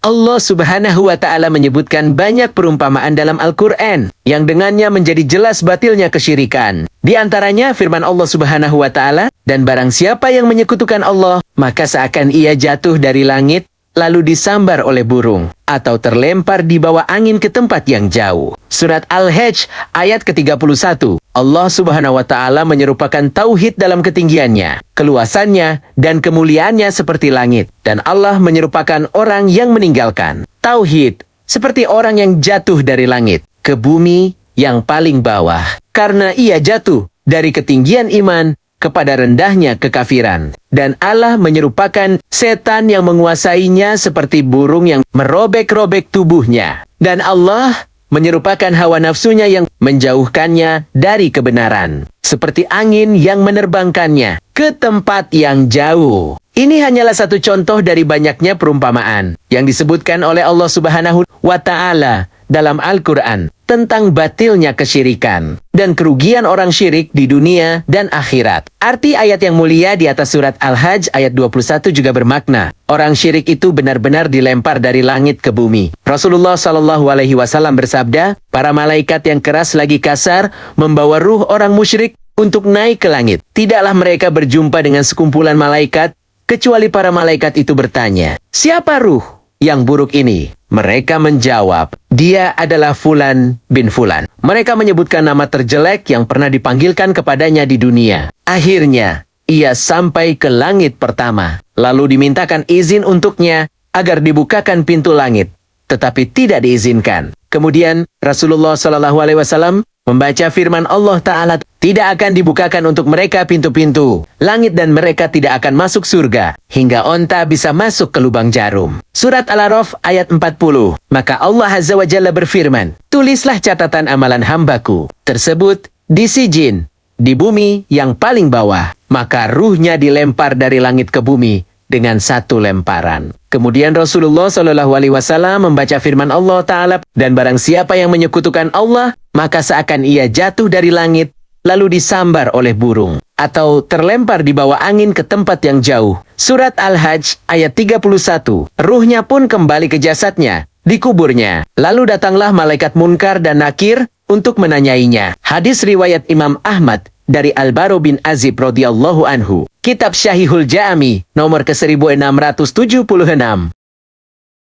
Allah Subhanahu wa Ta'ala menyebutkan banyak perumpamaan dalam Al-Quran yang dengannya menjadi jelas batilnya kesyirikan. Di antaranya firman Allah Subhanahu wa Ta'ala, "Dan barang siapa yang menyekutukan Allah, maka seakan ia jatuh dari langit lalu disambar oleh burung atau terlempar di bawah angin ke tempat yang jauh." Surat Al-Hajj ayat ke-31. Allah Subhanahu wa Ta'ala menyerupakan tauhid dalam ketinggiannya, keluasannya, dan kemuliaannya seperti langit. Dan Allah menyerupakan orang yang meninggalkan tauhid seperti orang yang jatuh dari langit ke bumi yang paling bawah, karena ia jatuh dari ketinggian iman kepada rendahnya kekafiran. Dan Allah menyerupakan setan yang menguasainya seperti burung yang merobek-robek tubuhnya. Dan Allah menyerupakan hawa nafsunya yang menjauhkannya dari kebenaran, seperti angin yang menerbangkannya ke tempat yang jauh. Ini hanyalah satu contoh dari banyaknya perumpamaan yang disebutkan oleh Allah Subhanahu wa Ta'ala dalam Al-Quran tentang batilnya kesyirikan dan kerugian orang syirik di dunia dan akhirat. Arti ayat yang mulia di atas surat Al-Hajj ayat 21 juga bermakna, orang syirik itu benar-benar dilempar dari langit ke bumi. Rasulullah SAW bersabda, para malaikat yang keras lagi kasar membawa ruh orang musyrik untuk naik ke langit. Tidaklah mereka berjumpa dengan sekumpulan malaikat, kecuali para malaikat itu bertanya, "Siapa ruh yang buruk ini?" Mereka menjawab, "Dia adalah Fulan bin Fulan." Mereka menyebutkan nama terjelek yang pernah dipanggilkan kepadanya di dunia. Akhirnya, ia sampai ke langit pertama. Lalu dimintakan izin untuknya agar dibukakan pintu langit, tetapi tidak diizinkan. Kemudian Rasulullah SAW membaca firman Allah Ta'ala, "Tidak akan dibukakan untuk mereka pintu-pintu langit dan mereka tidak akan masuk surga hingga onta bisa masuk ke lubang jarum." Surat Al-A'raf ayat 40. Maka Allah Azza wa Jalla berfirman, "Tulislah catatan amalan hambaku tersebut di sijin, di bumi yang paling bawah." Maka ruhnya dilempar dari langit ke bumi dengan satu lemparan. Kemudian Rasulullah SAW membaca firman Allah Ta'ala, "Dan barang siapa yang menyekutukan Allah, maka seakan ia jatuh dari langit, lalu disambar oleh burung, atau terlempar di bawah angin ke tempat yang jauh." Surat Al-Hajj ayat 31. Ruhnya pun kembali ke jasadnya, dikuburnya. Lalu datanglah malaikat Munkar dan Nakir untuk menanyainya. Hadis riwayat Imam Ahmad dari Al-Bara bin Azib radhiyallahu anhu. Kitab Syahihul Jami nomor ke-1676.